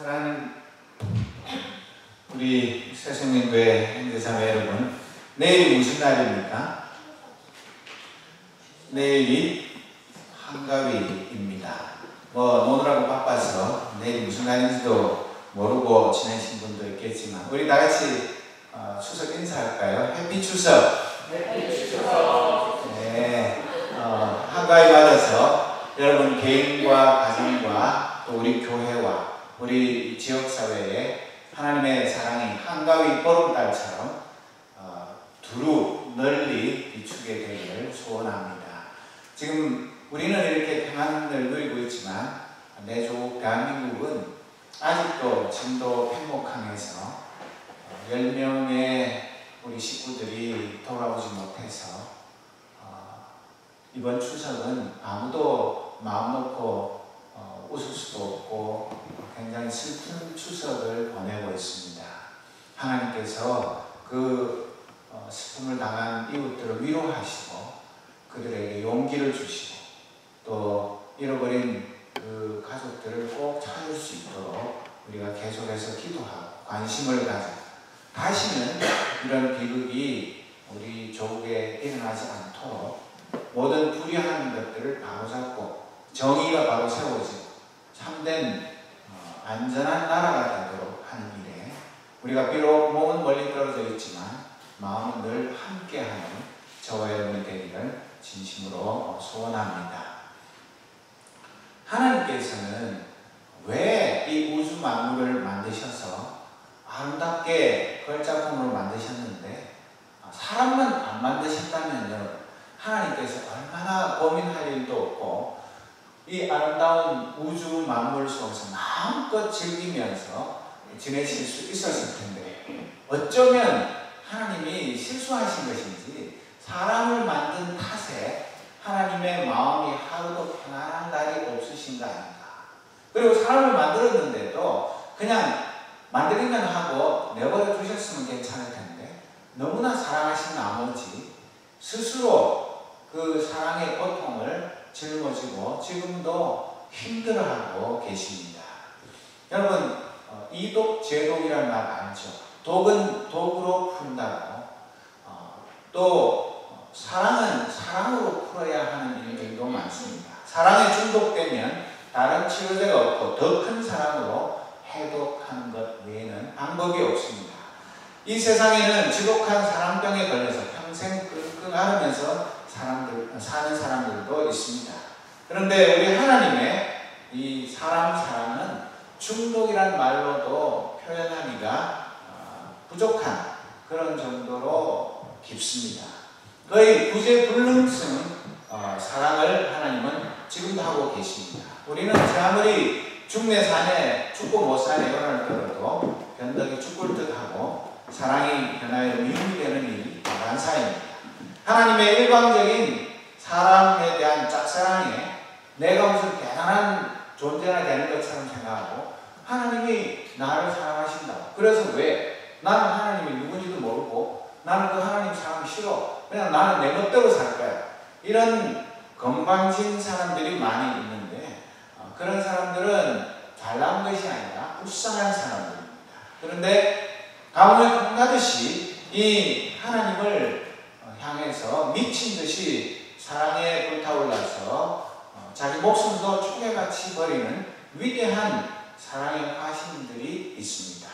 사랑하는 우리 새생명교회 형제자매 여러분, 내일이 무슨 날입니까? 내일이 한가위입니다. 노느라고 바빠서 내일이 무슨 날인지도 모르고 지내신 분도 있겠지만 우리 다같이 추석 인사할까요? 해피 추석! 해피 추석! 네, 한가위 맞아서 여러분 개인과 가정과 또 우리 교회와 우리 지역사회에 하나님의 사랑이 한가위 보름달처럼 두루 널리 비추게 되기를 소원합니다. 지금 우리는 이렇게 평안을 누리고 있지만 내조 대한민국은 아직도 진도 팽목항에서 10명의 우리 식구들이 돌아오지 못해서 이번 추석은 아무도 마음 놓고 웃을 수도 없고 굉장히 슬픈 추석을 보내고 있습니다. 하나님께서 그 슬픔을 당한 이웃들을 위로하시고 그들에게 용기를 주시고 또 잃어버린 그 가족들을 꼭 찾을 수 있도록 우리가 계속해서 기도하고 관심을 가지고 다시는 이런 비극이 우리 조국에 일어나지 않도록 모든 불의한 것들을 바로잡고 정의가 바로 세워지고 참된 안전한 나라가 되도록 하는 일에 우리가 비록 몸은 멀리 떨어져 있지만 마음은 늘 함께하는 저와 여러분이 되기를 진심으로 소원합니다. 하나님께서는 왜 이 우주 만물을 만드셔서 아름답게 걸작품으로 만드셨는데 사람만 안 만드셨다면요, 하나님께서 얼마나 고민할 일도 없고 이 아름다운 우주 만물 속에서 마음껏 즐기면서 지내실 수 있었을 텐데 어쩌면 하나님이 실수하신 것인지 사람을 만든 탓에 하나님의 마음이 하루도 편안한 날이 없으신 거 아닌가. 그리고 사람을 만들었는데도 그냥 만들기만 하고 내버려 두셨으면 괜찮을 텐데 너무나 사랑하신 나머지 스스로 그 사랑의 고통을 짊어지고 지금도 힘들어하고 계십니다. 여러분, 이독제독이라는 말 알죠? 독은 독으로 푼다고, 또 사랑은 사랑으로 풀어야 하는 일들도 많습니다. 사랑에 중독되면 다른 치료제가 없고 더 큰 사랑으로 해독하는 것 외에는 방법이 없습니다. 이 세상에는 지독한 사랑병에 걸려서 평생 끙끙 앓으면서 사는 사람들도 있습니다. 그런데 우리 하나님의 이 사람 사랑은 중독이란 말로도 표현하기가 부족한 그런 정도로 깊습니다. 거의 구제불능성 사랑을 하나님은 지금도 하고 계십니다. 우리는 아무리 죽네 사네 죽고 못 사네 연을 들어도 변덕이 죽을 듯하고 사랑이 변하여 미움이 되는 일이 다반사입니다. 하나님의 일방적인 사람에 대한 짝사랑에 내가 무슨 대단한 존재가 되는 것처럼 생각하고 하나님이 나를 사랑하신다. 그래서 왜? 나는 하나님이 누군지도 모르고 나는 그 하나님 사랑 싫어. 그냥 나는 내 멋대로 살 거야. 이런 건방진 사람들이 많이 있는데 그런 사람들은 잘난 것이 아니라 불쌍한 사람들입니다. 그런데 가뭄에 콩나듯이 이 하나님을 향해서 미친 듯이 사랑에 불타올라서 자기 목숨도 쪼개같이 버리는 위대한 사랑의 화신들이 있습니다.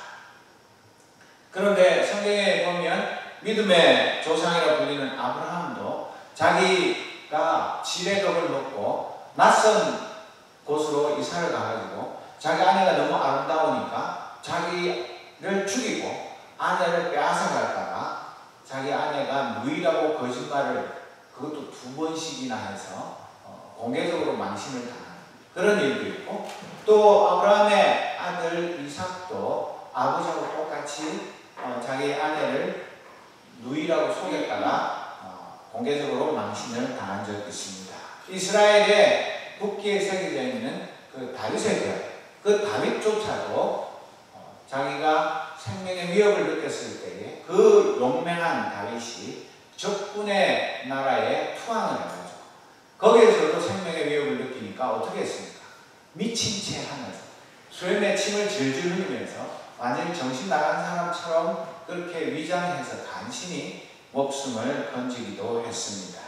그런데 성경에 보면 믿음의 조상이라 불리는 아브라함도 자기가 지레덕을 먹고 낯선 곳으로 이사를 가가지고 자기 아내가 너무 아름다우니까 자기를 죽이고 아내를 빼앗아갈까봐 자기 아내가 누이라고 거짓말을 그것도 2번씩이나 해서 공개적으로 망신을 당하는 그런 일도 있고 또 아브라함의 아들 이삭도 아버지하고 똑같이 자기 아내를 누이라고 속였다가 공개적으로 망신을 당한 적이 있습니다. 이스라엘의 국기에 새겨져 있는 그 다윗의 별, 그 다윗조차도 자기가 생명의 위협을 느꼈을 때에 그 용맹한 다윗이 적군의 나라에 투항을 해가지고 거기에서도 생명의 위협을 느끼니까 어떻게 했습니까? 미친 채 하면서 수염에 침을 질질 흘리면서 완전히 정신 나간 사람처럼 그렇게 위장해서 간신히 목숨을 건지기도 했습니다.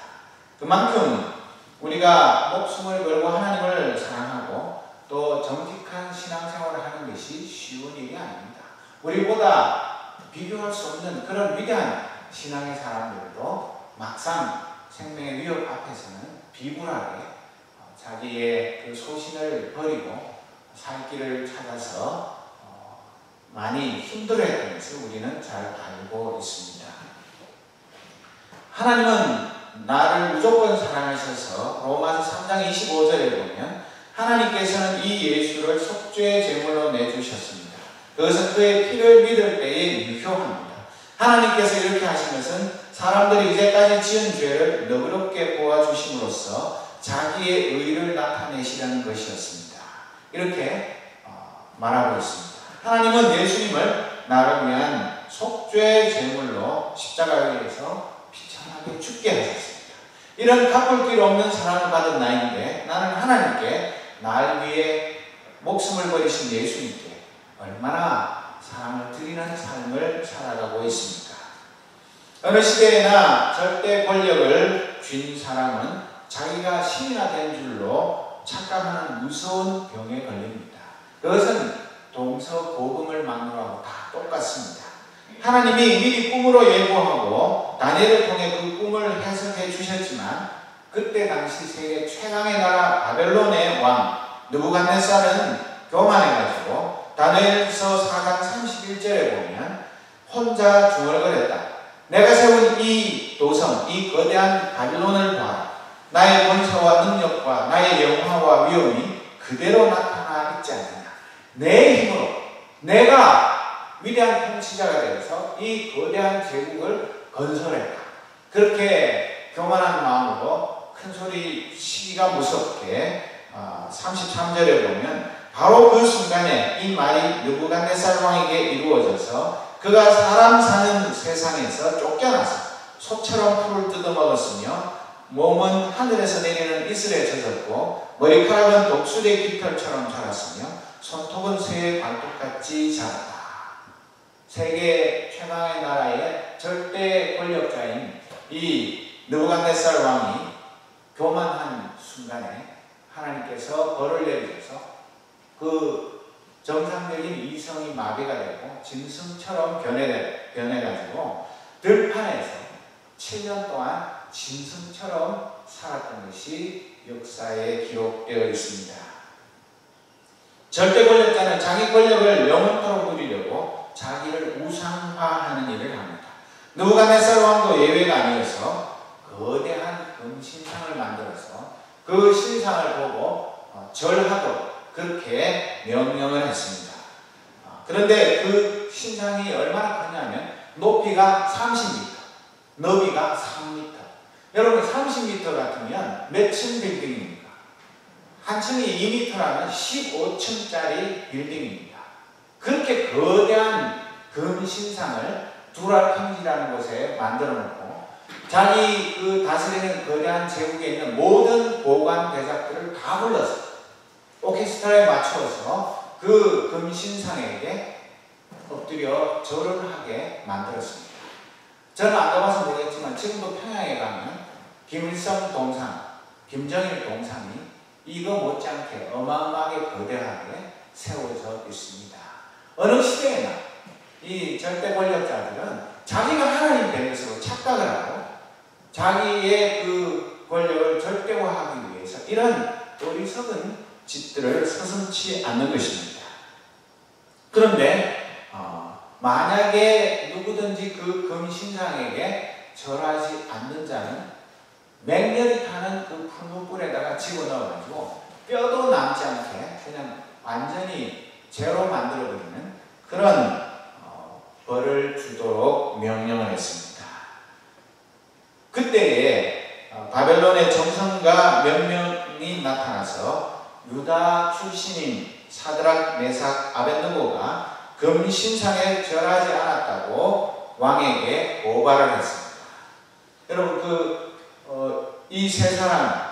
그만큼 우리가 목숨을 걸고 하나님을 사랑하고 또 정직한 신앙생활을 하는 것이 쉬운 일이 아닙니다. 우리보다 비교할 수 없는 그런 위대한 신앙의 사람들도 막상 생명의 위협 앞에서는 비굴하게 자기의 그 소신을 버리고 살 길을 찾아서 많이 힘들어했던 것을 우리는 잘 알고 있습니다. 하나님은 나를 무조건 사랑하셔서 로마서 3장 25절에 보면 하나님께서는 이 예수를 속죄의 제물로 내주셨습니다. 그것은 그의 피를 믿을 때에 유효합니다. 하나님께서 이렇게 하신 것은 사람들이 이제까지 지은 죄를 너그럽게 보아주심으로써 자기의 의를 나타내시려는 것이었습니다. 이렇게 말하고 있습니다. 하나님은 예수님을 나를 위한 속죄의 제물로 십자가에 의해서 비천하게 죽게 하셨습니다. 이런 갚을 길 없는 사랑을 받은 나인데 나는 하나님께 날 위해 목숨을 버리신 예수님께 얼마나 사랑을 드리는 삶을 살아가고 있습니까? 어느 시대에나 절대 권력을 쥔 사람은 자기가 신이나 된 줄로 착각하는 무서운 병에 걸립니다. 그것은 동서고금을 막론하고 다 똑같습니다. 하나님이 미리 꿈으로 예고하고 다니엘을 통해 그 꿈을 해석해 주셨지만 그때 당시 세계 최강의 나라 바벨론의 왕 느부갓네살은 교만해가지고 다니엘서 4장 31절에 보면 혼자 중얼거렸다. 내가 세운 이 도성, 이 거대한 바벨론을 봐라. 나의 권세와 능력과 나의 영화와 위엄이 그대로 나타나 있지 않느냐. 내 힘으로 내가 위대한 통치자가 되어서 이 거대한 제국을 건설했다. 그렇게 교만한 마음으로 큰소리 치기가 무섭게 33절에 보면 바로 그 순간에 이 말이 느부갓네살 왕에게 이루어져서 그가 사람 사는 세상에서 쫓겨나서 소처럼 풀을 뜯어먹었으며 몸은 하늘에서 내리는 이슬에 젖었고 머리카락은 독수리의 깃털처럼 자랐으며 손톱은 새의 발톱같이 자랐다. 세계 최강의 나라의 절대 권력자인 이 느부갓네살 왕이 교만한 순간에 하나님께서 벌을 내리셔서 그 정상적인 이성이 마비가 되고 짐승처럼 변해가지고 들판에서 7년 동안 짐승처럼 살았던 것이 역사에 기록되어 있습니다. 절대 권력자는 자기 권력을 영원토록 누리려고 자기를 우상화하는 일을 합니다. 느부갓네살 왕도 예외가 아니어서 거대한 금신상을 만들어서 그 신상을 보고 절하도록 그렇게 명령을 했습니다. 그런데 그 신상이 얼마나 크냐면 높이가 30m, 너비가 3m. 여러분 30m 같으면 몇 층 빌딩입니까? 한 층이 2m라면 15층짜리 빌딩입니다. 그렇게 거대한 금신상을 두라 평지라는 곳에 만들어 놓고 자기 그 다스리는 거대한 제국에 있는 모든 보관 대작들을 다 불러서 오케스트라에 맞추어서 그 금신상에게 엎드려 절을 하게 만들었습니다. 저는 안 가봐서 모르겠지만 지금도 평양에 가면 김일성 동상, 김정일 동상이 이거 못지않게 어마어마하게 거대하게 세워져 있습니다. 어느 시대에나 이 절대 권력자들은 자기가 하나님 된 것으로 착각을 하고 자기의 그 권력을 절대화하기 위해서 이런 어리석은 짓들을 서슴지 않는 것입니다. 그런데 만약에 누구든지 그 금신상에게 절하지 않는 자는 맹렬히 타는 그 풀무불에다가 집어넣어가지고 뼈도 남지 않게 그냥 완전히 죄로 만들어버리는 그런 벌을 주도록 명령을 했습니다. 그때에 바벨론의 정성과 몇 명이 나타나서 유다 출신인 사드락, 메삭, 아벳느고가 금신상에 절하지 않았다고 왕에게 고발을 했습니다. 여러분 이 세 사람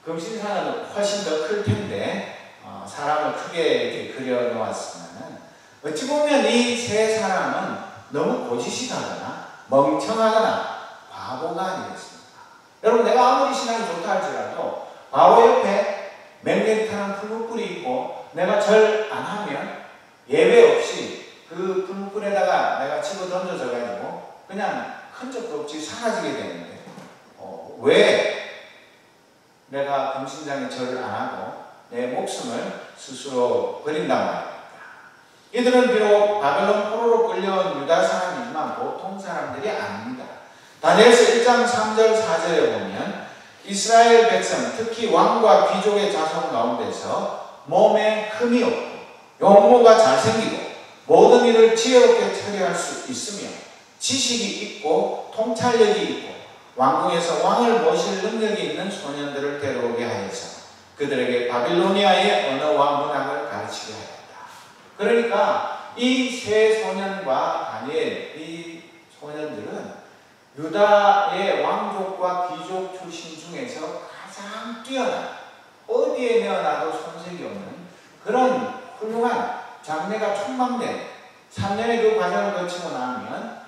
금신상은 훨씬 더 클 텐데 사람을 크게 이렇게 그려 놓았으면 어찌 보면 이 세 사람은 너무 고지식하거나 멍청하거나 바보가 아니겠습니까? 여러분, 내가 아무리 신앙이 좋다 할지라도 바보 옆에 맹렬히 타는 풀무불이 있고 내가 절 안 하면 예외 없이 그 풀무불에다가 내가 집어 던져져 가지고 그냥 큰 적도 없이 사라지게 되는데 왜 내가 금신장에 절을 안 하고 내 목숨을 스스로 버린단 말입니다. 이들은 비록 바벨론 포로로 끌려온 유다 사람이지만 보통 사람들이 아닙니다. 다니엘서 1장 3절 4절에 보면 이스라엘 백성, 특히 왕과 귀족의 자손 가운데서 몸에 흠이 없고 용모가 잘생기고 모든 일을 지혜롭게 처리할 수 있으며 지식이 있고 통찰력이 있고 왕궁에서 왕을 모실 능력이 있는 소년들을 데려오게 하여서 그들에게 바빌로니아의 언어와 문학을 가르치게 하였다. 그러니까 이 세 소년과 다니엘, 이 소년들은 유다의 왕족과 귀족 출신 중에서 가장 뛰어난, 어디에 내어놔도 손색이 없는 그런 훌륭한 장래가 촉망된 3년의 그 과정을 거치고 나면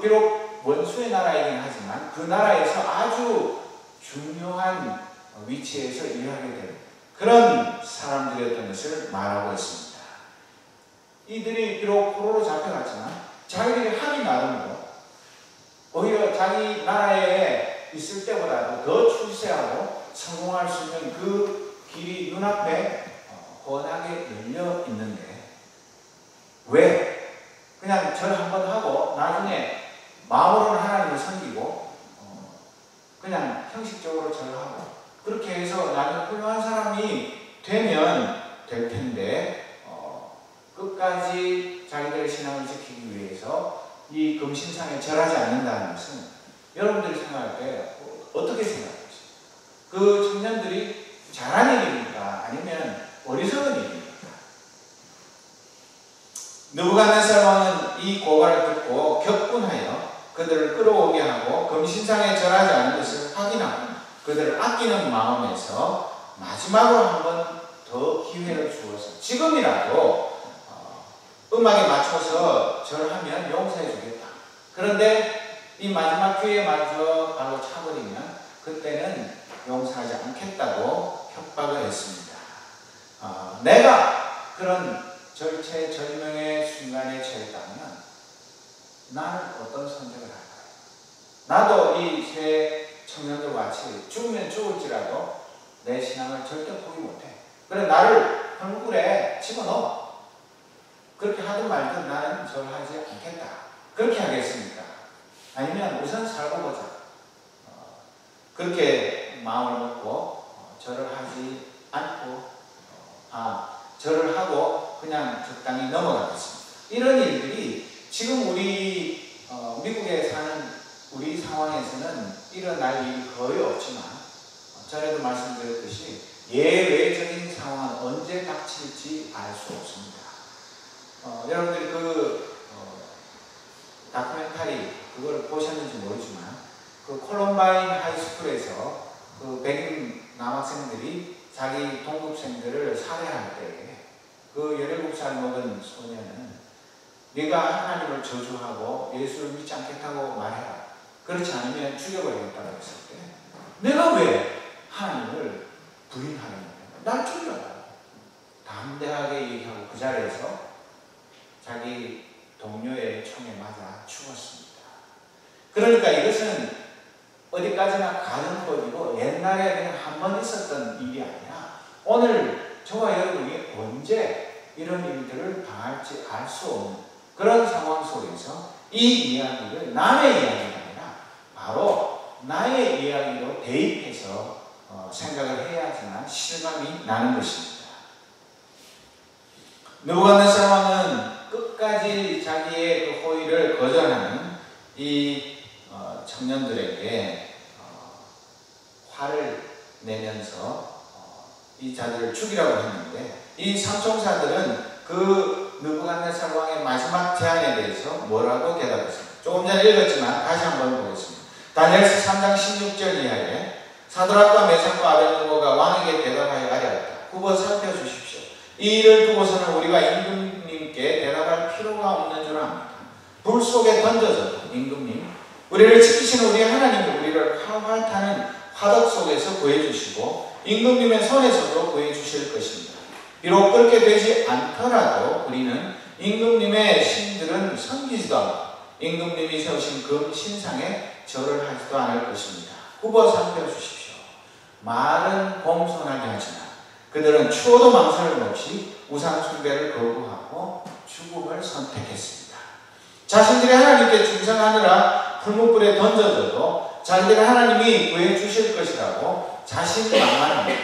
비록 원수의 나라이긴 하지만 그 나라에서 아주 중요한 위치에서 일하게 되는 그런 사람들이었던 것을 말하고 있습니다. 이들이 비록 포로로 잡혀갔지만 자기들이 하기 나름으로 오히려 자기 나라에 있을 때보다도 더 출세하고 성공할 수 있는 그 길이 눈앞에 훤하게 열려 있는데 왜 그냥 절 한번 하고 나중에 마음으로는 하나님을 섬기고 그냥 형식적으로 절하고 그렇게 해서 나중에 훌륭한 사람이 되면 될 텐데 끝까지 자기들의 신앙을 지키기 위해서 이 금신상에 절하지 않는다는 것은 여러분들이 생각할 때 어떻게 생각하십니까? 그 청년들이 잘한 일입니까? 아니면 어리석은 일입니까? 느부갓네살 왕은 이 고발을 듣고 격분하여 그들을 끌어오게 하고 금신상에 절하지 않은 것을 확인하고 그들을 아끼는 마음에서 마지막으로 한 번 더 기회를 주어서 지금이라도 음악에 맞춰서 절하면 용서해 주겠다. 그런데 이 마지막 기회마저 바로 차버리면 그때는 용서하지 않겠다고 협박을 했습니다. 내가 그런 절체절명의 순간에 처했다면 나는 어떤 선택을 할까요? 나도 이 세 청년들과 같이 죽으면 죽을지라도 내 신앙을 절대 포기 못해. 그래 나를 흙물에 집어넣어. 그렇게 하든 말든 나는 절하지 않겠다. 그렇게 하겠습니까? 아니면 우선 살고 보자. 그렇게 마음을 먹고 절을 하지 않고 절을 하고 그냥 적당히 넘어가겠습니다. 이런 일들이 지금 우리 미국에 사는 우리 상황에서는 일어날 일이 거의 없지만 전에도 말씀드렸듯이 예외적인 상황은 언제 닥칠지 알 수 없습니다. 여러분들이 다큐멘터리 그걸 보셨는지 모르지만 그 콜럼바인 하이스쿨에서 그 백인 남학생들이 자기 동급생들을 살해할 때에 그 17살 먹은 소년은 네가 하나님을 저주하고 예수를 믿지 않겠다고 말해라. 그렇지 않으면 죽여버리겠다고 했을 때 내가 왜 하나님을 부인하느냐. 날 죽여라. 담대하게 얘기하고 그 자리에서 자기 동료의 총에 맞아 죽었습니다. 그러니까 이것은 어디까지나 가는 법이고 옛날에 그냥 한 번 있었던 일이 아니라 오늘 저와 여러분이 언제 이런 일들을 당할지 알 수 없는 그런 상황 속에서 이 이야기를 남의 이야기가 아니라 바로 나의 이야기로 대입해서 생각을 해야지만 실감이 나는 것입니다. 느부갓네살 왕은 끝까지 자기의 그 호의를 거절하는 이 청년들에게 화를 내면서 이 자들을 죽이라고 했는데 이 삼총사들은 그 느부갓네살 왕의 마지막 제안에 대해서 뭐라고 대답했습니까? 조금 전에 읽었지만 다시 한번 보겠습니다. 다니엘서 3장 16절 이하에 사드락과 메삭과 아벳느고가 왕에게 대답하여 아뢰었다. 후보 살펴주십시오. 이 일을 두고서는 우리가 임금님께 대답할 필요가 없는 줄 압니다. 불 속에 던져져도 임금님, 우리를 지키시는 우리 하나님이 우리를 활활 타는 화덕 속에서 구해주시고 임금님의 손에서도 구해주실 것입니다. 비록 그렇게 되지 않더라도 우리는 임금님의 신들은 섬기지도 않고 임금님이 세우신 금 신상에 절을 하지도 않을 것입니다. 후보 살펴주십시오. 말은 공손하게 하지만 그들은 추호도 망설임 없이 우상 숭배를 거부하고 죽음을 선택했습니다. 자신들이 하나님께 충성하느라 풀무불에 던져져도 자기들의 하나님이 구해주실 것이라고 자신만만합니다.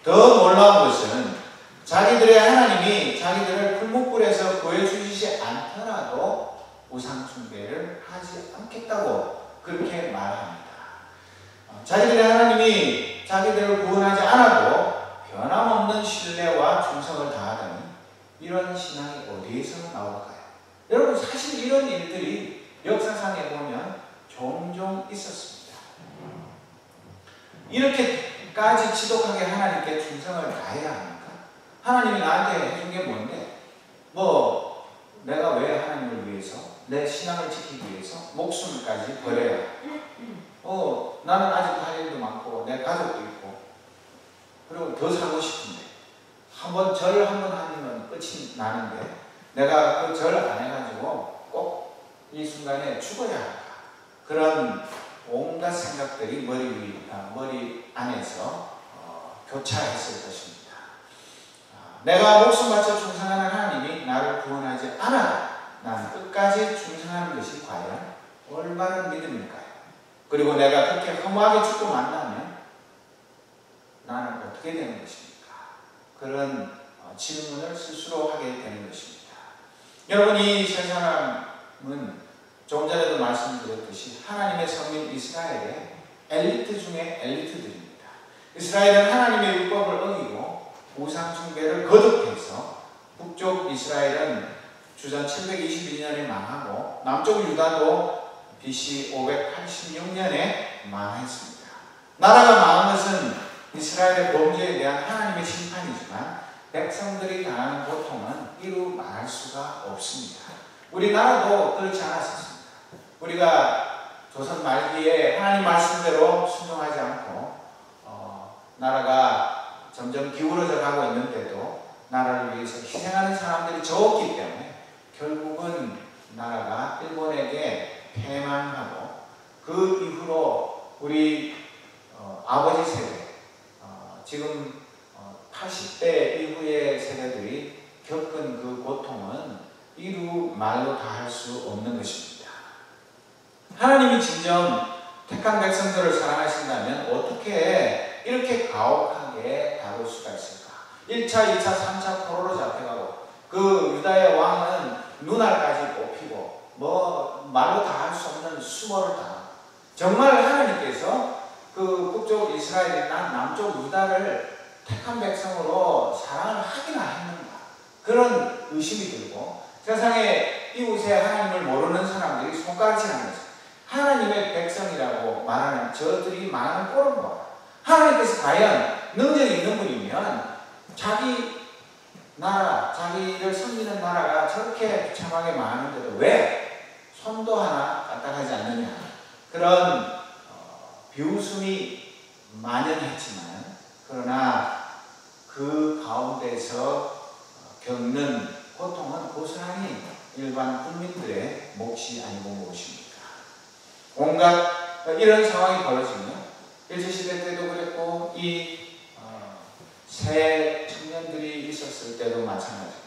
더 놀라운 것은 자기들의 하나님이 자기들을 풀무불에서 구해주시지 않더라도 우상 숭배를 하지 않겠다고 그렇게 말합니다. 자기들의 하나님이 자기들을 구원하지 않아도 변함없는 신뢰와 충성을 다하다니 이런 신앙이 어디에서 나올까요? 여러분, 사실 이런 일들이 역사상에 보면 종종 있었습니다. 이렇게까지 지독하게 하나님께 충성을 다해야 합니까? 하나님이 나한테 해준 게 뭔데? 내가 왜 하나님을 위해서, 내 신앙을 지키기 위해서 목숨까지 버려야 나는 아직 할 일도 많고 내 가족도 있고 그리고 더 살고 싶은데 절 한 번 하면 끝이 나는데 내가 그 절 안 해가지고 꼭 이 순간에 죽어야 할까? 그런 온갖 생각들이 머리 안에서 교차했을 것입니다. 내가 목숨 바쳐 충성하는 하나님이 나를 구원하지 않아도 나는 끝까지 충성하는 것이 과연 올바른 믿음일까요? 그리고 내가 그렇게 허무하게 죽고 만나면 나는 어떻게 되는 것입니까? 그런 질문을 스스로 하게 되는 것입니다. 여러분, 이 세 사람은 조금 전에도 말씀드렸듯이 하나님의 성민 이스라엘의 엘리트 중에 엘리트들입니다. 이스라엘은 하나님의 율법을 어기고 우상 숭배를 거듭해서 북쪽 이스라엘은 주전 722년에 망하고 남쪽 유다도 BC 586년에 망했습니다. 나라가 망한 것은 이스라엘의 범죄에 대한 하나님의 심판이지만 백성들이 당하는 고통은 이루 말할 수가 없습니다. 우리나라도 그렇지 않았습니다. 우리가 조선 말기에 하나님 말씀대로 순종하지 않고 나라가 점점 기울어져 가고 있는데도 나라를 위해서 희생하는 사람들이 적었기 때문에 결국은 나라가 일본에게 패망하고 그 이후로 우리 아버지 세대, 지금 80대 이후의 세대들이 겪은 그 고통은 이루 말로 다 할 수 없는 것입니다. 하나님이 진정 택한 백성들을 사랑하신다면 어떻게 이렇게 가혹하게 다룰 수가 있을까? 1차, 2차, 3차 포로로 잡혀가고 그 유다의 왕은 눈알까지 뽑히고 말로 다 할 수 없는 수모를 당하고 정말 하나님께서 그 북쪽 이스라엘이나 남쪽 유다를 택한 백성으로 사랑을 하기나 했는가? 그런 의심이 들고 세상에 이웃에 하나님을 모르는 사람들이 손가락질하는 거죠. 하나님의 백성이라고 말하는 저들이 말하는 꼴은 뭐야? 하나님께서 과연 능력이 있는 분이면 자기 나라, 자기를 섬기는 나라가 저렇게 비참하게 많은데도 왜 손도 하나 까딱하지 않느냐? 그런 비웃음이 만연했지만 그러나 그 가운데서 겪는 고통은 고스란히 일반 국민들의 몫이 아니고 무엇입니까? 온갖 이런 상황이 벌어지면 일제시대 때도 그랬고 새 청년들이 있었을 때도 마찬가지고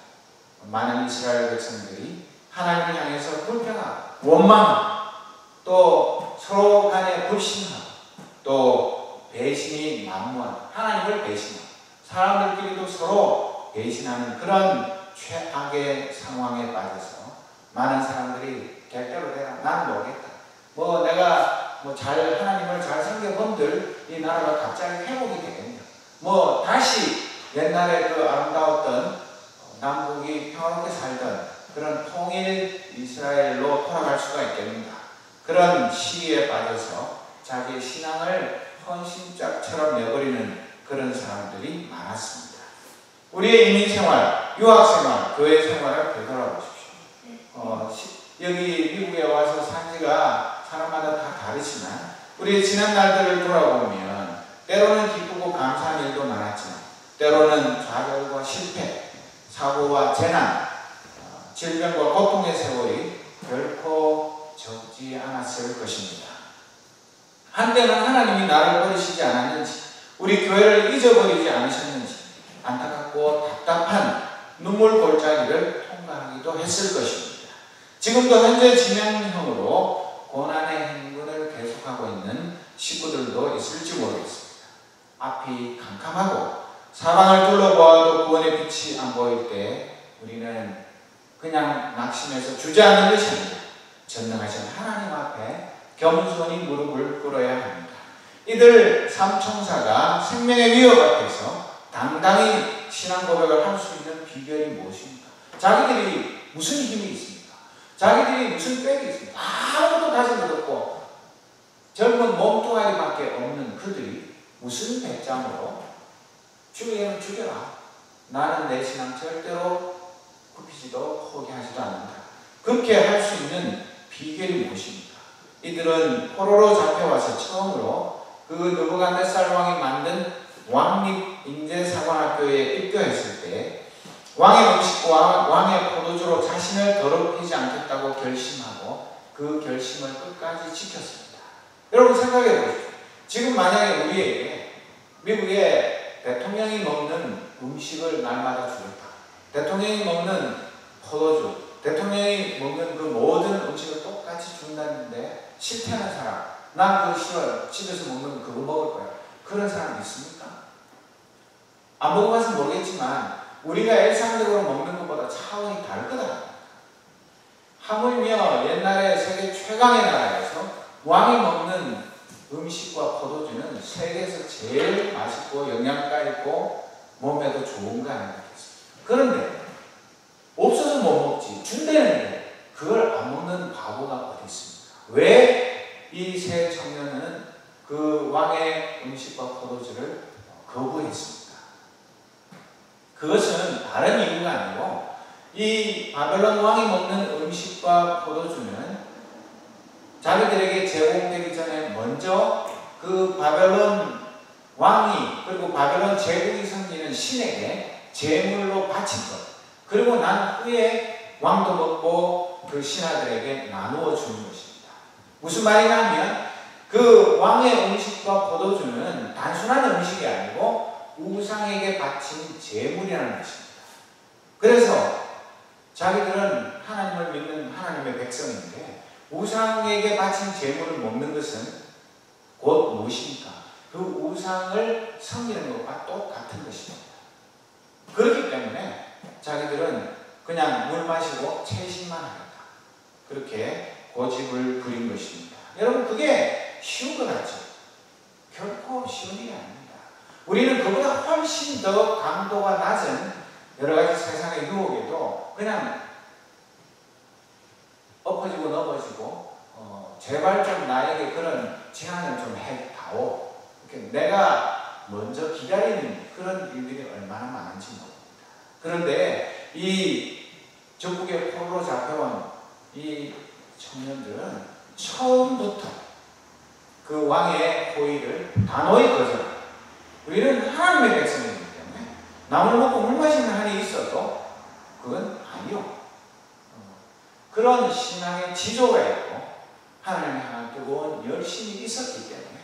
많은 이스라엘 백성들이 하나님을 향해서 불평하고 원망하고 또 서로 간에 불신하고 또 배신이 난무하고 하나님을 배신하고 사람들끼리도 서로 배신하는 그런 최악의 상황에 빠져서 많은 사람들이 결대로 내가 나는 모르겠다. 내가 하나님을 잘 섬겨본들 이 나라가 갑자기 회복이 되겠냐. 다시 옛날에 그 아름다웠던 남북이 평화롭게 살던 그런 통일 이스라엘로 돌아갈 수가 있겠는가. 그런 시기에 빠져서 자기의 신앙을 헌신짝처럼 내버리는 그런 사람들이 많았습니다. 우리의 이민 생활, 유학 생활, 교회 생활을 되돌아보십시오. 여기 미국에 와서 산 지가 사람마다 다 다르지만 우리의 지난 날들을 돌아보면 때로는 기쁘고 감사한 일도 많았지만 때로는 좌절과 실패, 사고와 재난, 질병과 고통의 세월이 결코 적지 않았을 것입니다. 한때는 하나님이 나를 버리시지 않았는지, 우리 교회를 잊어버리지 않으셨는지 안타깝고 답답한 눈물 골짜기를 통과하기도 했을 것입니다. 지금도 현재 진행형으로 고난의 행군을 계속하고 있는 식구들도 있을지 모르겠습니다. 앞이 캄캄하고 사방을 둘러보아도 구원의 빛이 안 보일 때 우리는 그냥 낙심해서 주저앉는 것이 아니라 전능하신 하나님 앞에 겸손히 무릎을 꿇어야 합니다. 이들 삼총사가 생명의 위협 앞에서 당당히 신앙 고백을 할 수 있는 비결이 무엇입니까? 자기들이 무슨 힘이 있습니까? 자기들이 무슨 빽이 있습니까? 아무것도 가진 것 없고 젊은 몸뚱아리밖에 없는 그들이 무슨 배짱으로 죽이면 죽여라. 나는 내 신앙 절대로 굽히지도 포기하지도 않는다. 그렇게 할 수 있는 비결이 무엇입니까? 이들은 포로로 잡혀와서 처음으로 그 느부갓네살 왕이 만든 왕립 인재사관학교에 입교했을 때 왕의 음식과 왕의 포도주로 자신을 더럽히지 않겠다고 결심하고 그 결심을 끝까지 지켰습니다. 여러분 생각해 보십시오. 지금 만약에 우리에게 미국의 대통령이 먹는 음식을 날마다 주겠다. 대통령이 먹는 포도주, 대통령이 먹는 그 모든 음식을 똑같이 준다는데 싫다는 사람, 난 그거 싫어요. 집에서 먹는 그거 먹을 거야. 그런 사람 있습니까? 안 먹어봐서 모르겠지만 우리가 일상적으로 먹는 것보다 차원이 다를 거다. 하물며 옛날에 세계 최강의 나라에서 왕이 먹는 음식과 포도주는 세계에서 제일 맛있고 영양가 있고 몸에도 좋은 거 아니겠습니까? 그런데 없어서 못 먹지. 준대는데 그걸 안 먹는 바보가 어디 있습니까? 왜 이 세 청년은 그 왕의 음식과 포도주를 거부했습니다. 그것은 다른 이유가 아니고 이 바벨론 왕이 먹는 음식과 포도주는 자기들에게 제공되기 전에 먼저 그 바벨론 왕이 그리고 바벨론 제국이 섬기는 신에게 제물로 바친 것, 그리고 난 후에 왕도 먹고 그 신하들에게 나누어 주는 것입니다. 무슨 말이냐면 그 왕의 음식과 포도주는 단순한 음식이 아니고 우상에게 바친 제물이라는 것입니다. 그래서 자기들은 하나님을 믿는 하나님의 백성인데 우상에게 바친 제물을 먹는 것은 곧 무엇입니까? 그 우상을 섬기는 것과 똑같은 것입니다. 그렇기 때문에 자기들은 그냥 물 마시고 채식만 하겠다. 그렇게 고집을 부린 것입니다. 여러분 그게 쉬운 것 같죠? 결코 쉬운 일이 아닙니다. 우리는 그보다 훨씬 더 강도가 낮은 여러 가지 세상의 유혹에도 그냥 엎어지고 넘어지고 제발 좀 나에게 그런 제안을 좀 해다오. 내가 먼저 기다리는 그런 일들이 얼마나 많은지 모릅니다. 그런데 이 적국의 포로로 잡혀온 이 청년들은 처음부터 그 왕의 호의를 단호히 거절합니다. 우리는 하나님의 백성이기 때문에 나무를 먹고 물 마시는 한이 있어도 그건 아니요. 그런 신앙의 지조가 있고 하나님의 향한 뜨거운 열심이 있었기 때문에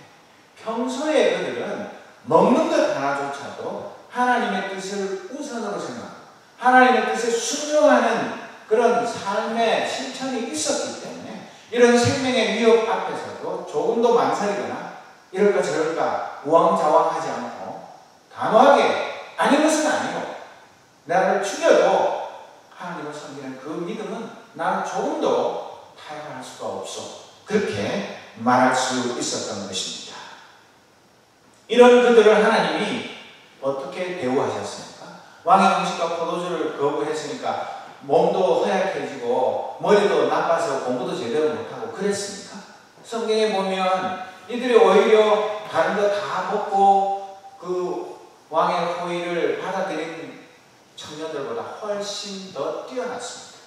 평소에 그들은 먹는 것 하나조차도 하나님의 뜻을 우선으로 생각하고 하나님의 뜻에 순종하는 그런 삶의 실천이 있었기 때문에 이런 생명의 위협 앞에서도 조금도 망설이거나 이럴까 저럴까 우왕좌왕하지 않고 단호하게 아닌 것은 아니고 나를 죽여도 하나님을 섬기는 그 믿음은 나는 조금도 타협할 수가 없어. 그렇게 말할 수 있었던 것입니다. 이런 그들을 하나님이 어떻게 대우하셨습니까? 왕의 음식과 포도주를 거부했으니까 몸도 허약해지고 머리도 나빠서 공부도 제대로 못하고 그랬습니까? 성경에 보면 이들이 오히려 다른 거 다 먹고 그 왕의 호의를 받아들인 청년들보다 훨씬 더 뛰어났습니다.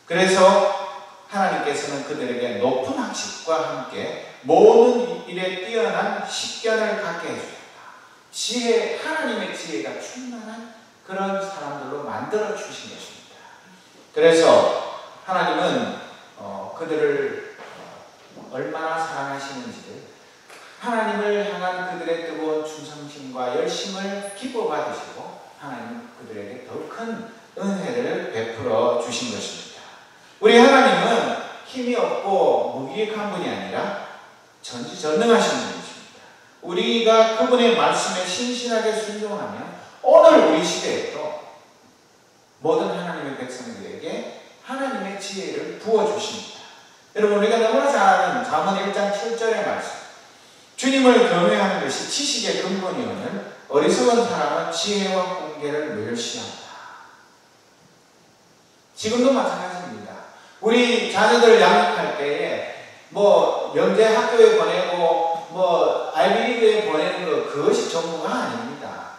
그래서 하나님께서는 그들에게 높은 학식과 함께 모든 일에 뛰어난 식견을 갖게 해주셨다. 하나님의 지혜가 충만한 그런 사람들로 만들어 주신 것입니다. 그래서 하나님은 그들을 얼마나 사랑하시는지를, 하나님을 향한 그들의 뜨거운 충성심과 열심을 기뻐 받으시고 하나님은 그들에게 더 큰 은혜를 베풀어 주신 것입니다. 우리 하나님은 힘이 없고 무기력한 분이 아니라 전지전능하신 분이십니다. 우리가 그분의 말씀에 신실하게 순종하면 오늘 우리 시대에도 모든 하나님의 백성들에게 하나님의 지혜를 부어주십니다. 여러분, 우리가 너무나 잘 아는 잠언 1장 7절의 말씀, 주님을 경외하는 것이 지식의 근본이오늘 어리석은 사람은 지혜와 공개를 멸시한다. 지금도 마찬가지입니다. 우리 자녀들을 양육할 때에 영재 학교에 보내고 아이비리그에 보내는 그것이 전부가 아닙니다.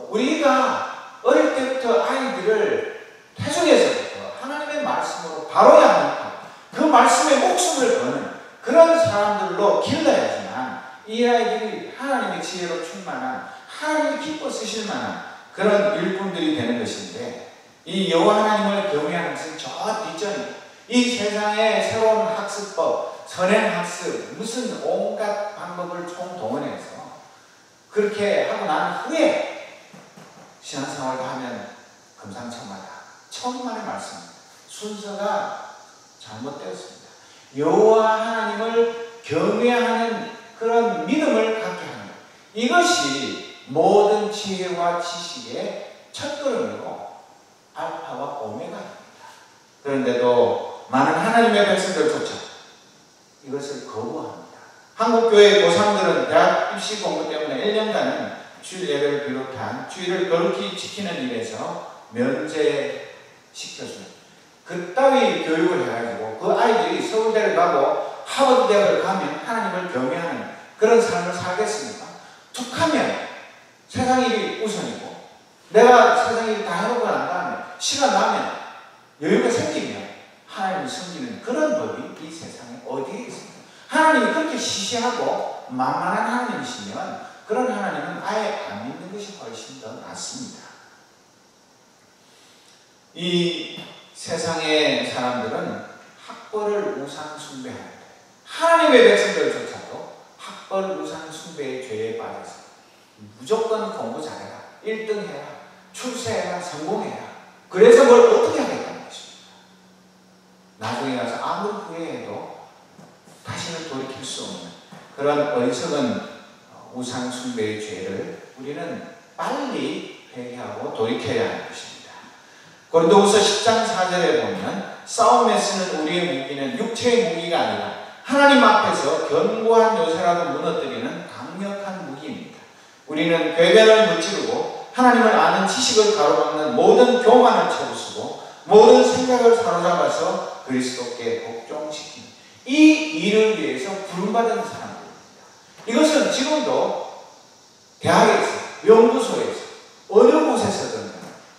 우리가 어릴 때부터 아이들을 태중에서부터 하나님의 말씀으로 바로 양육하고 그 말씀에 목숨을 거는 그런 사람들로 길러야지만 이 아이들이 하나님의 지혜로 충만한, 하나님이 기뻐 쓰실 만한 그런 일꾼들이 되는 것인데, 이 여호와 하나님을 경외하는 것은 저 뒷전입니다. 이 세상의 새로운 학습법, 선행학습, 무슨 온갖 방법을 총동원해서 그렇게 하고 난 후에 신앙생활을 하면 금상첨화다. 천만의 말씀입니다. 순서가 잘못되었습니다. 여호와 하나님을 경외하는 그런 믿음을 갖게 하는 것, 이것이 모든 지혜와 지식의 첫걸음이고 알파와 오메가입니다. 그런데도 많은 하나님의 백성들조차 이것을 거부합니다. 한국교회 고삼들은 대학 입시 공부 때문에 1년간은 주일 예배를 비롯한 주일을 거룩히 지키는 일에서 면제시켜줍니다. 그따위 교육을 해가지고 그 아이들이 서울대를 가고 하버드 대학을 가면 하나님을 경외하는 그런 삶을 살겠습니까? 툭하면 세상 일이 우선이고, 내가 세상 일 다 해놓고 난 다음에 시간 나면 여유가 생기면 하나님을 섬기는 그런 법이 이 세상에 어디에 있습니까? 하나님이 그렇게 시시하고 만만한 하나님이시면 그런 하나님은 아예 안 믿는 것이 훨씬 더 낫습니다. 이 세상의 사람들은 학벌을 우상 숭배합니다. 하나님의 백성들조차도 학벌 우상 숭배의 죄에 빠져서 무조건 공부 잘해라, 1등 해라, 출세해라, 성공해라, 그래서 뭘 어떻게 하겠다는 것입니다. 나중에 가서 아무리 후회해도 다시는 돌이킬 수 없는 그런 어리석은 우상 숭배의 죄를 우리는 빨리 회개하고 돌이켜야 하는 것입니다. 고린도후서 10장 4절에 보면 싸움에 쓰는 우리의 무기는 육체의 무기가 아니라 하나님 앞에서 견고한 요새라도 무너뜨리는 강력한 무기입니다. 우리는 궤변을 무찌르고 하나님을 아는 지식을 가로막는 모든 교만을 쳐부수고 모든 생각을 사로잡아서 그리스도께 복종시키는 이 일을 위해서 부름받은 사람들입니다. 이것은 지금도 대학에서, 연구소에서, 어느 곳에서든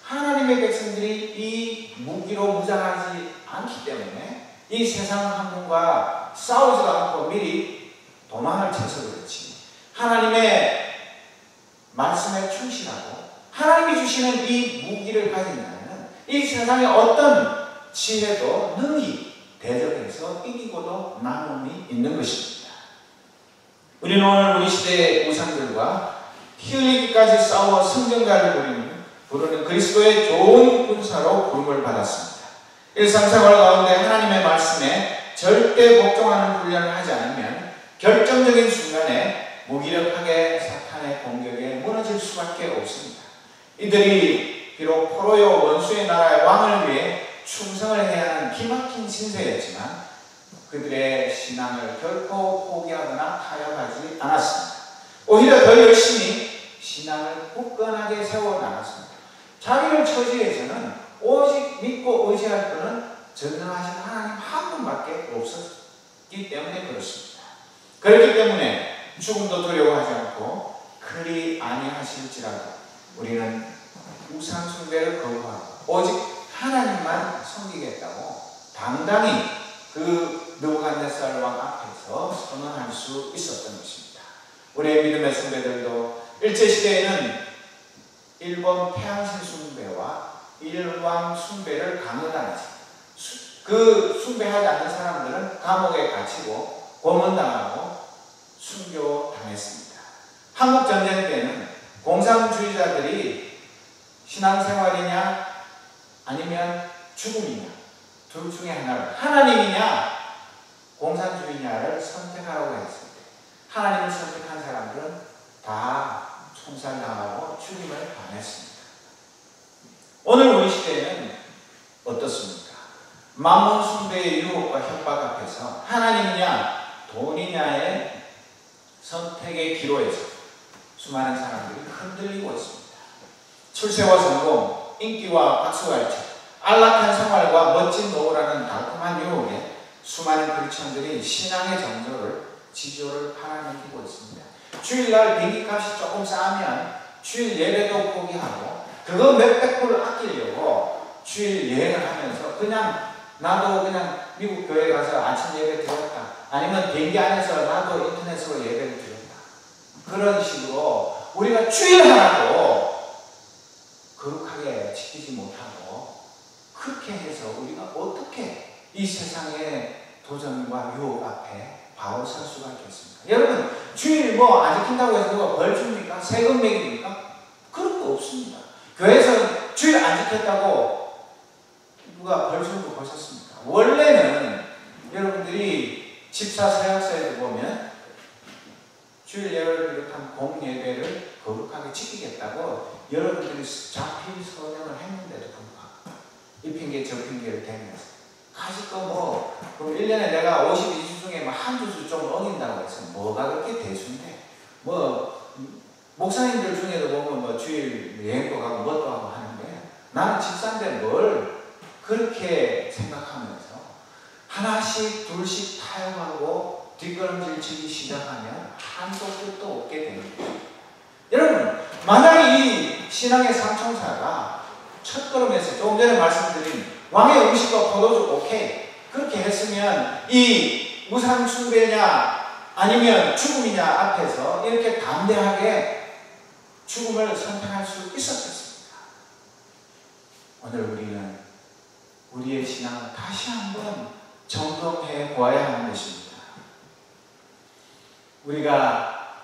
하나님의 백성들이 이 무기로 무장하지 않기 때문에 이 세상 환경과 싸우지도 않고 미리 도망을 쳐서 그렇지, 하나님의 말씀에 충실하고 하나님이 주시는 이 무기를 가진다면 이 세상의 어떤 지혜도 능히 대적해서 이기고도 남음이 있는 것입니다. 우리는 오늘 우리 시대의 우상들과 피 흘리기까지 싸워 성경가를 부르는 그리스도의 좋은 군사로 부름을 받았습니다. 일상생활 가운데 하나님의 말씀에 절대 복종하는 훈련을 하지 않으면 결정적인 순간에 무기력하게 사탄의 공격에 무너질 수밖에 없습니다. 이들이 비록 포로요 원수의 나라의 왕을 위해 충성을 해야 하는 기막힌 신세였지만 그들의 신앙을 결코 포기하거나 타협하지 않았습니다. 오히려 더 열심히 신앙을 굳건하게 세워나갔습니다. 자기를 처지해서는 오직 믿고 의지할 분은 전능하신 하나님 한 분밖에 없었기 때문에 그렇습니다. 그렇기 때문에 죽음도 두려워하지 않고 그리 아니하실지라도 우리는 우상 숭배를 거부하고 오직 하나님만 섬기겠다고 당당히 그 느부갓네살 왕 앞에서 선언할 수 있었던 것입니다. 우리의 믿음의 선배들도 일제시대에는 일본 태양신 숭배와 일왕 숭배를 강요하지, 그 숭배하지 않는 사람들은 감옥에 갇히고 고문당하고 순교당했습니다. 한국전쟁 때는 공산주의자들이 신앙생활이냐 아니면 죽음이냐 둘 중에 하나를, 하나님이냐 공산주의냐를 선택하라고 했을 때 하나님을 선택한 사람들은 다 총살당하고 죽임을 당했습니다. 오늘 우리 시대에는 어떻습니까? 만몬 숭배의 유혹과 협박 앞에서 하나님이냐 돈이냐의 선택의 기로에서 수많은 사람들이 흔들리고 있습니다. 출세와 성공, 인기와 박수갈채, 안락한 생활과 멋진 노후라는 달콤한 유혹에 수많은 크리스천들이 신앙의 정조를 지조를 팔아넘기고 있습니다. 주일날 비행기값이 조금 싸면 주일 예배도 포기하고 그거 몇백 불을 아끼려고 주일 여행을 하면서 그냥 나도 그냥 미국 교회 가서 아침 예배 드렸다, 아니면 비행기 안에서 나도 인터넷으로 예배를 드렸다, 그런 식으로 우리가 주일 하나도 거룩하게 지키지 못하고 그렇게 해서 우리가 어떻게 이 세상의 도전과 유혹 앞에 바로 설 수가 있겠습니까? 여러분, 주일 안 지킨다고 해서 누가 벌 줍니까? 세금 매깁니까? 그런 거 없습니다. 교회에서 주일 안 지켰다고 누가 벌 주는 거 보셨습니까? 원래는 여러분들이 집사 서약서에도 보면 주일 예배를 비롯한 공예배를 거룩하게 지키겠다고 여러분들이 자필 서명을 했는데도 불구하고 이 핑계 저 핑계를 대면서 가지고 그럼 1년에 내가 52주 중에 한두 주 좀 어긴다고 해서 뭐가 그렇게 대수인데, 목사님들 중에도 보면 주일 여행도 가고 뭣도 하고 하는데 나는 집사인데 뭘 그렇게 생각하면서 하나씩 둘씩 타협하고 뒷걸음질 치기 시작하면 한도 끝도 없게 되는 거죠. 여러분, 만약에 이 신앙의 삼총사가 첫걸음에서 조금 전에 말씀드린 왕의 음식과 포도주 오케이 그렇게 했으면 이 우상 숭배냐 아니면 죽음이냐 앞에서 이렇게 담대하게 죽음을 선택할 수 있었겠습니다. 오늘 우리는 우리의 신앙을 다시 한번 점검해 보아야 하는 것입니다. 우리가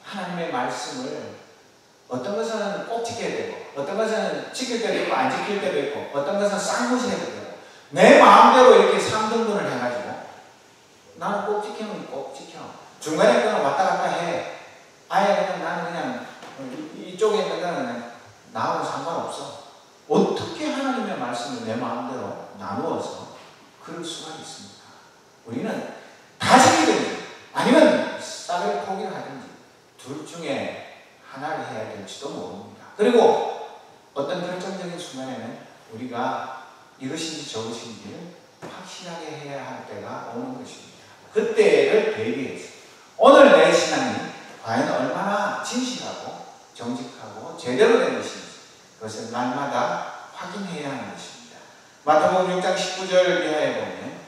하나님의 말씀을 어떤 것은 꼭 지켜야 되고 어떤 것은 지킬 때도 있고 안 지킬 때도 있고 어떤 것은 쌍무시해도 되고 내 마음대로 이렇게 3등분을 해가지고 나는 꼭 지키면 꼭 지켜, 중간에 거는 왔다 갔다 해, 아예 그냥 나는 그냥 이쪽에 있는 거는 나하고 상관없어. 어떻게 하나님의 말씀을 내 마음대로 나누어서 그럴 수가 있습니까? 우리는 다 지키든지 아니면 싹을 포기를 하든지 둘 중에 하나를 해야 될지도 모릅니다. 그리고 어떤 결정적인 순간에는 우리가 이것인지 저것인지를 확실하게 해야 할 때가 오는 것입니다. 그때를 대비해서 오늘 내 신앙이 과연 얼마나 진실하고 정직하고 제대로 된 것인지 그것을 날마다 확인해야 하는 것입니다. 마태복음 6장 19절 이하에 보면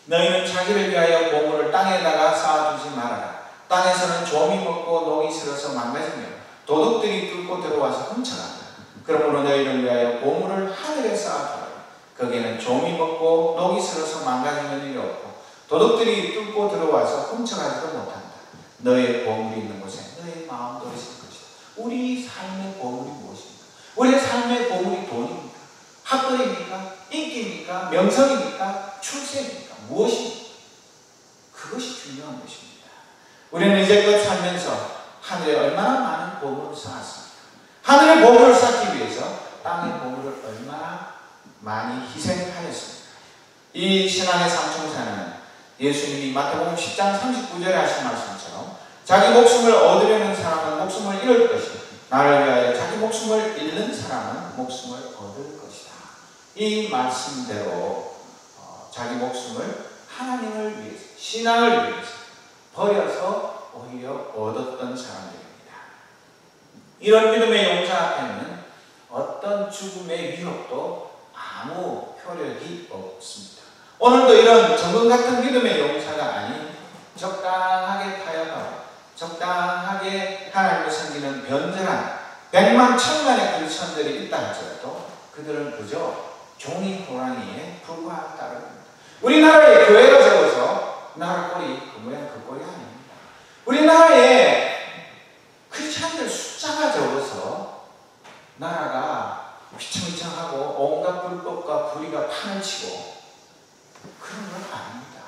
너희는 자기를 위하여 보물을 땅에다가 쌓아두지 말아라. 땅에서는 조미 먹고 녹이 슬어서 망가지며 도둑들이 뚫고 들어와서 훔쳐간다. 그러므로 너희를 위하여 보물을 하늘에 쌓아두라. 거기에는 조미 먹고 녹이 슬어서 망가지는 일이 없고 도둑들이 뚫고 들어와서 훔쳐가지도 못한다. 너의 보물이 있는 곳에 너의 마음도 있을 것이다. 우리 삶의 보물이 무엇입니까? 우리의 삶의 보물이 돈입니까? 학벌입니까? 인기입니까? 명성입니까? 출세입니까? 무엇입니까? 그것이 중요한 것입니다. 우리는 이제껏 살면서 하늘에 얼마나 많은 보물을 쌓았습니까? 하늘의 보물을 쌓기 위해서 땅의 보물을 얼마나 많이 희생하였습니까? 이 신앙의 삼총사는 예수님이 마태복음 10장 39절에 하신 말씀처럼 자기 목숨을 얻으려는 사람은 목숨을 잃을 것이고 나를 위하여 자기 목숨을 잃는 사람은 목숨을 얻을 것이다. 이 말씀대로 자기 목숨을 하나님을 위해서, 신앙을 위해서 버려서 오히려 얻었던 사람들입니다. 이런 믿음의 용사 앞에는 어떤 죽음의 위협도 아무 효력이 없습니다. 오늘도 이런 정금 같은 믿음의 용사가 아닌 적당하게 타협하고 적당하게 하나님을 섬기는 변절한 백만 천만의 그리스도인들이 있다 할지라도 그들은 그저 종이 호랑이에 불과할 따름입니다. 우리나라의 교회가 적어서 나라 꼴이 그 모양 그 꼴이 아닙니다. 우리나라에 크리스찬들 숫자가 적어서 나라가 휘청휘청하고 온갖 불법과 불의가 판을 치고 그런 건 아닙니다.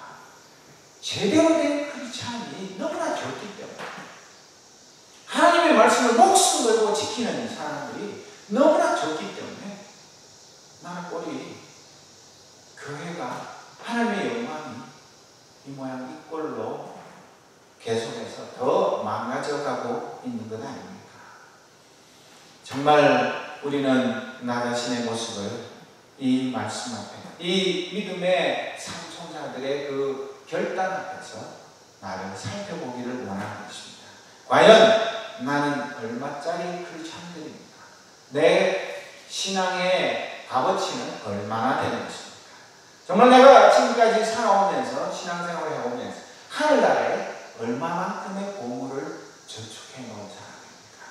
제대로 된 크리스찬이 너무나 적기 때문에 하나님의 말씀을 목숨 걸고 지키는 사람들이 너무나 적기 때문에 나라 꼴이 교회가 하나님의 영광이 이 모양 이 꼴로 계속해서 더 망가져가고 있는 것 아닙니까? 정말 우리는 나 자신의 모습을 이 말씀 앞에 이 믿음의 삼총사들의 그 결단 앞에서 나를 살펴보기를 원하는 것입니다. 과연 나는 얼마짜리 크리스찬들입니까? 내 신앙의 값어치는 얼마나 되는 것입니까? 정말 내가 지금까지 살아오면서 신앙생활을 해오면서 하늘나라에 얼마만큼의 보물을 저축해 놓은 사람입니까?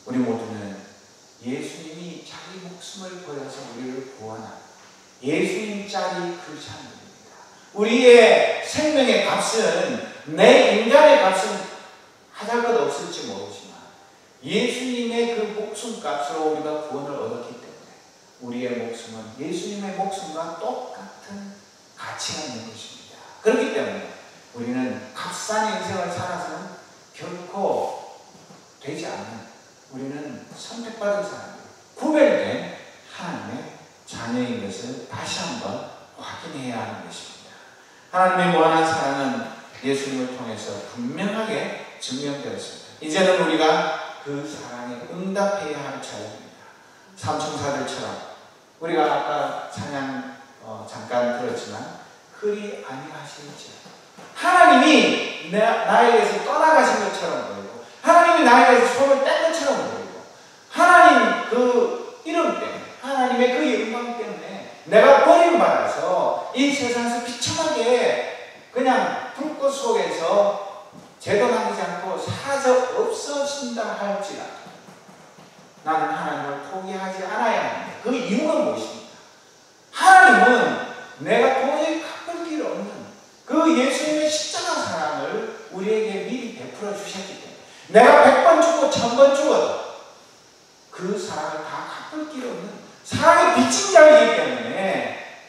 우리 모두는 예수님이 자기 목숨을 버려서 우리를 구원한 예수님짜리 크리스찬들입니다. 우리의 생명의 값은 내 인간의 값은 하잘 것 없을지 모르지만 예수님의 그 목숨값으로 우리가 구원을 얻었기 때문에 우리의 목숨은 예수님의 목숨과 똑같은 가치가 있는 것입니다. 그렇기 때문에 우리는 값싼 인생을 살아서는 결코 되지 않는 우리는 선택받은 사람이고 구별된 하나님의 자녀인 것을 다시 한번 확인해야 하는 것입니다. 하나님의 무한한 사랑은 예수님을 통해서 분명하게 증명되었습니다. 이제는 우리가 그 사랑에 응답해야 할 차례입니다. 삼총사들처럼 우리가 아까 찬양 잠깐 들었지만 그리 아니하실지 하나님이 나에게서 떠나가신 것처럼 보이고 하나님이 나에게서 손을 뗀 것처럼 보이고 하나님 그 이름 때문에 하나님의 그 영광 때문에 내가 버림받아서 이 세상에서 비참하게 그냥 불꽃 속에서 제도 남기지 않고 사라져 없어진다 할지라도 나는 하나님을 포기하지 않아야 합니다. 그 이유가 무엇입니까? 하나님은 내가 도저히 갚을 길 없는 그 예수님의 십자가 사랑을 우리에게 미리 베풀어 주셨기 때문에 내가 100번 죽고 1000번 죽어도 그 사랑을 다 갚을 길 없는 사랑의 빚진 자이기 때문에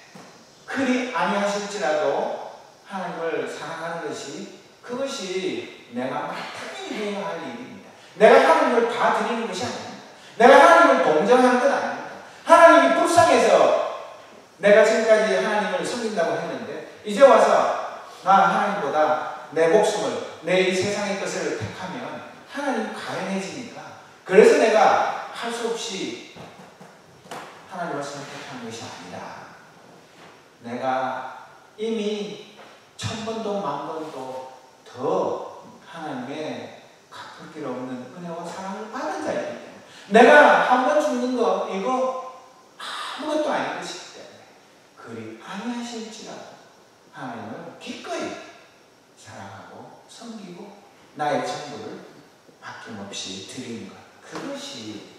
그리 아니하실지라도 하나님을 사랑하는 것이 그것이 내가 마땅히 해야 할 일입니다. 내가 하나님을 다 드리는 것이 아닙니다. 내가 하나님을 동정하는 건 아닙니다. 하나님이 불쌍해서 내가 지금까지 하나님을 섬긴다고 했는데 이제 와서 나 하나님보다 내 목숨을 내 이 세상의 것을 택하면 하나님이 가련해지니까 그래서 내가 할 수 없이 하나님을 선택한 것이 아니라 내가 이미 1000번도 10,000번도 더 하나님의 갚을 길 없는 은혜와 사랑을 받은 자이기 때문에 내가 한 번 죽는 거 이거 아무것도 아닌 것이기 때문에 그리 아니하실지라도 하나님을 기꺼이 사랑하고 섬기고 나의 전부를 아낌없이 드리는 것 그것이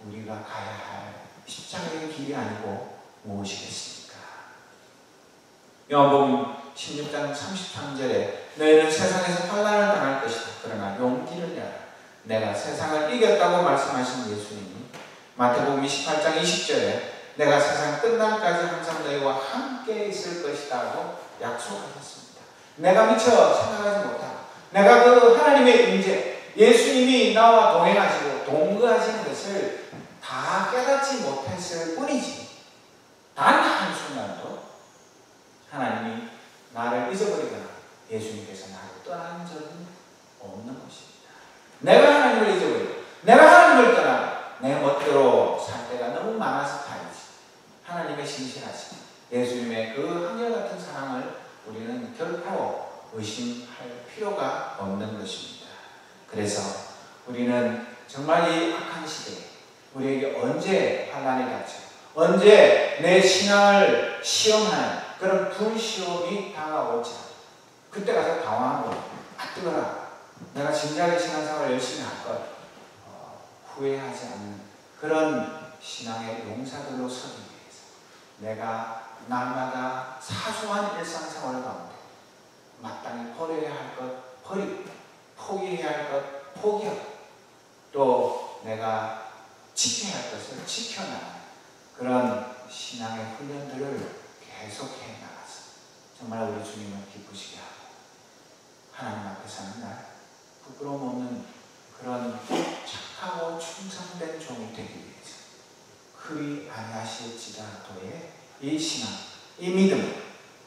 우리가 가야 할 십자가의 길이 아니고 무엇이겠습니까? 요한복음 16장 33절에 너희는 세상에서 환난을 당할 것이다. 그러나 용기를 내라. 내가 세상을 이겼다고 말씀하신 예수님이 마태복음 28장 20절에 내가 세상 끝날까지 항상 너희와 함께 있을 것이다고 약속하셨습니다. 내가 미처 생각하지 못하고 내가 그 하나님의 임재 예수님이 나와 동행하시고 동거하시는 것을 다 깨닫지 못했을 뿐이지 단 한순간도 하나님이 나를 잊어버리거나 예수님께서 나를 떠난 적은 없는 것입니다. 내가 하나님을 잊어버리고 내가 하나님을 떠나고 내 멋대로 살 때가 너무 많아서 다행이지 하나님의 신실하심 예수님의 그 한결같은 사랑을 우리는 결코 의심할 필요가 없는 것입니다. 그래서 우리는 정말 이 악한 시대에 우리에게 언제 환난이 닥쳐 언제 내 신앙을 시험하는 그런 불시험이 다가올지 그때 가서 당황하고 뜨거라 내가 진지하게 신앙생활을 열심히 할 것 후회하지 않는 그런 신앙의 용사들로 서기 위해서 내가 날마다 사소한 일상생활 가운데 마땅히 버려야 할 것 버리고 포기해야 할 것 포기하고 또 내가 지켜야 할 것을 지켜나가는 그런 신앙의 훈련들을 계속해 나가서 정말 우리 주님을 기쁘시게 하고 하나님 앞에 사는 날 부끄러움 없는 그런 착하고 충성된 종이 되기 위해서 그리 아니하실지라도의 이 신앙, 이 믿음,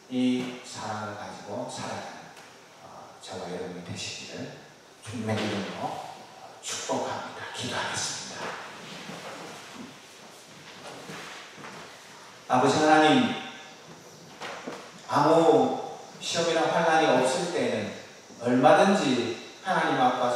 이 사랑을 가지고 살아가는 저와 여러분이 되시기를 주님의 이름으로 축복합니다. 기도하겠습니다. 아버지 하나님, 아무 시험이나 환난이 없을 때는 얼마든지 하나님 앞과